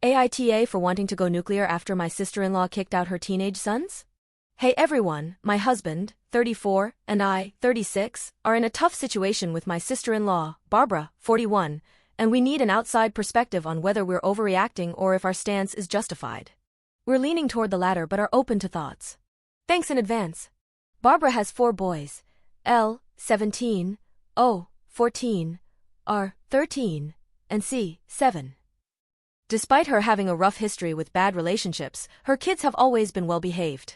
AITA for wanting to go nuclear after my sister-in-law kicked out her teenage sons? Hey everyone, my husband, 34, and I, 36, are in a tough situation with my sister-in-law, Barbara, 41, and we need an outside perspective on whether we're overreacting or if our stance is justified. We're leaning toward the latter but are open to thoughts. Thanks in advance. Barbara has 4 boys, L, 17, O, 14, R, 13, and C, 7. Despite her having a rough history with bad relationships, her kids have always been well-behaved.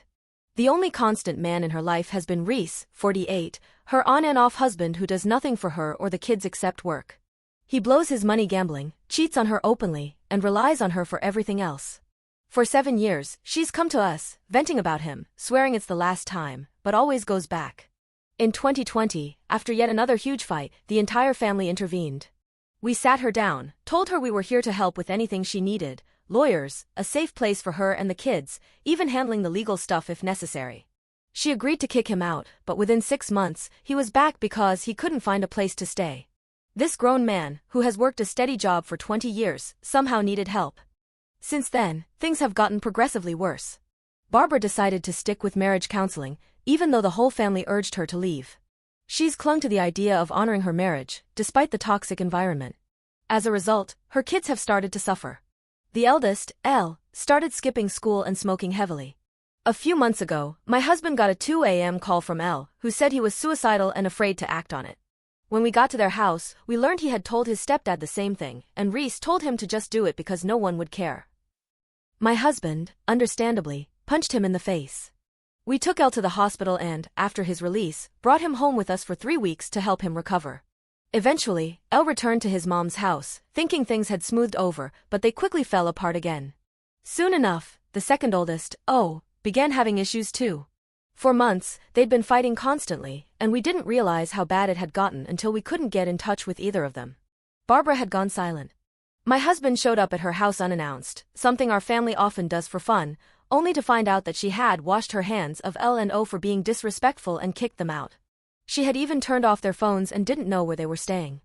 The only constant man in her life has been Reese, 48, her on and off husband who does nothing for her or the kids except work. He blows his money gambling, cheats on her openly, and relies on her for everything else. For 7 years, she's come to us, venting about him, swearing it's the last time, but always goes back. In 2020, after yet another huge fight, the entire family intervened. We sat her down, told her we were here to help with anything she needed, lawyers, a safe place for her and the kids, even handling the legal stuff if necessary. She agreed to kick him out, but within 6 months, he was back because he couldn't find a place to stay. This grown man, who has worked a steady job for 20 years, somehow needed help. Since then, things have gotten progressively worse. Barbara decided to stick with marriage counseling, even though the whole family urged her to leave. She's clung to the idea of honoring her marriage, despite the toxic environment. As a result, her kids have started to suffer. The eldest, L, started skipping school and smoking heavily. A few months ago, my husband got a 2 a.m. call from L, who said he was suicidal and afraid to act on it. When we got to their house, we learned he had told his stepdad the same thing, and Reese told him to just do it because no one would care. My husband, understandably, punched him in the face. We took L to the hospital and, after his release, brought him home with us for 3 weeks to help him recover. Eventually, L returned to his mom's house, thinking things had smoothed over, but they quickly fell apart again. Soon enough, the second oldest, O, began having issues too. For months, they'd been fighting constantly, and we didn't realize how bad it had gotten until we couldn't get in touch with either of them. Barbara had gone silent. My husband showed up at her house unannounced, something our family often does for fun, only to find out that she had washed her hands of L and O for being disrespectful and kicked them out. She had even turned off their phones and didn't know where they were staying.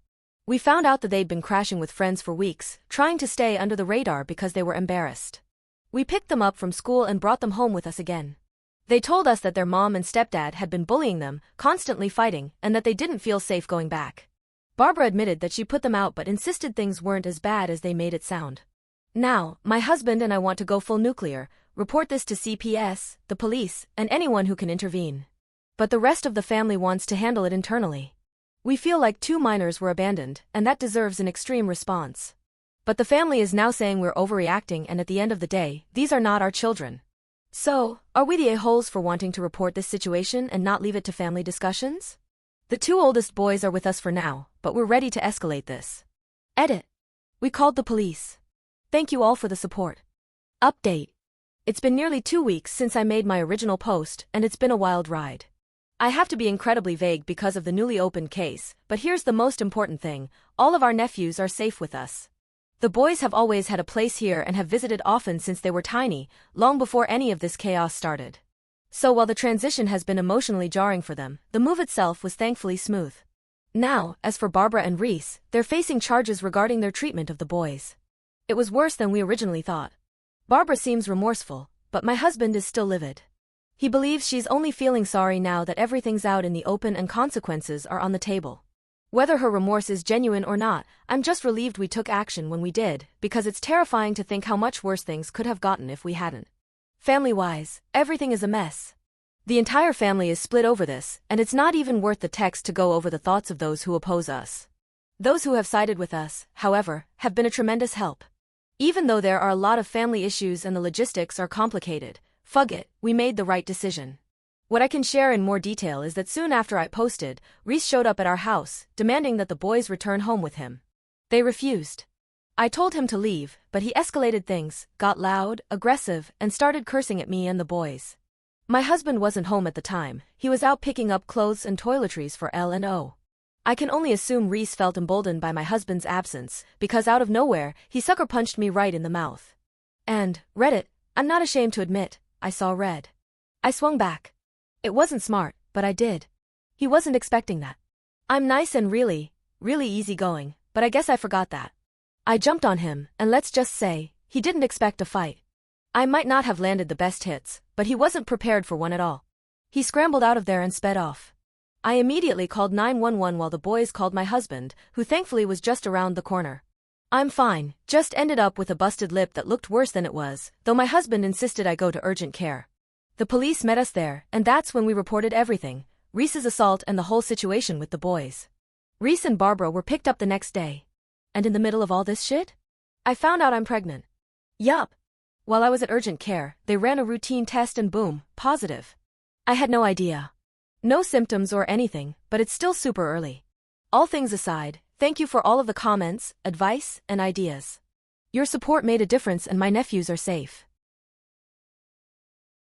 We found out that they'd been crashing with friends for weeks, trying to stay under the radar because they were embarrassed. We picked them up from school and brought them home with us again. They told us that their mom and stepdad had been bullying them, constantly fighting, and that they didn't feel safe going back. Barbara admitted that she put them out but insisted things weren't as bad as they made it sound. Now, my husband and I want to go full nuclear, report this to CPS, the police, and anyone who can intervene. But the rest of the family wants to handle it internally. We feel like 2 minors were abandoned, and that deserves an extreme response. But the family is now saying we're overreacting, and at the end of the day, these are not our children. So, are we the a-holes for wanting to report this situation and not leave it to family discussions? The 2 oldest boys are with us for now, but we're ready to escalate this. Edit. We called the police. Thank you all for the support. Update. It's been nearly 2 weeks since I made my original post, and it's been a wild ride. I have to be incredibly vague because of the newly opened case, but here's the most important thing: all of our nephews are safe with us. The boys have always had a place here and have visited often since they were tiny, long before any of this chaos started. So while the transition has been emotionally jarring for them, the move itself was thankfully smooth. Now, as for Barbara and Reese, they're facing charges regarding their treatment of the boys. It was worse than we originally thought. Barbara seems remorseful, but my husband is still livid. He believes she's only feeling sorry now that everything's out in the open and consequences are on the table. Whether her remorse is genuine or not, I'm just relieved we took action when we did, because it's terrifying to think how much worse things could have gotten if we hadn't. Family-wise, everything is a mess. The entire family is split over this, and it's not even worth the text to go over the thoughts of those who oppose us. Those who have sided with us, however, have been a tremendous help. Even though there are a lot of family issues and the logistics are complicated, fug it, we made the right decision. What I can share in more detail is that soon after I posted, Reese showed up at our house, demanding that the boys return home with him. They refused. I told him to leave, but he escalated things, got loud, aggressive, and started cursing at me and the boys. My husband wasn't home at the time, he was out picking up clothes and toiletries for L and O. I can only assume Reese felt emboldened by my husband's absence, because out of nowhere, he sucker punched me right in the mouth. And, Reddit, I'm not ashamed to admit, I saw red. I swung back. It wasn't smart, but I did. He wasn't expecting that. I'm nice and really easygoing, but I guess I forgot that. I jumped on him, and let's just say, He didn't expect a fight. I might not have landed the best hits, but he wasn't prepared for one at all. He scrambled out of there and sped off. I immediately called 911 while the boys called my husband, who thankfully was just around the corner. I'm fine, just ended up with a busted lip that looked worse than it was, though my husband insisted I go to urgent care. The police met us there, and that's when we reported everything, Reese's assault and the whole situation with the boys. Reese and Barbara were picked up the next day. And in the middle of all this shit? I found out I'm pregnant. Yup. While I was at urgent care, they ran a routine test and boom, positive. I had no idea. No symptoms or anything, but it's still super early. All things aside, thank you for all of the comments, advice, and ideas. Your support made a difference and my nephews are safe.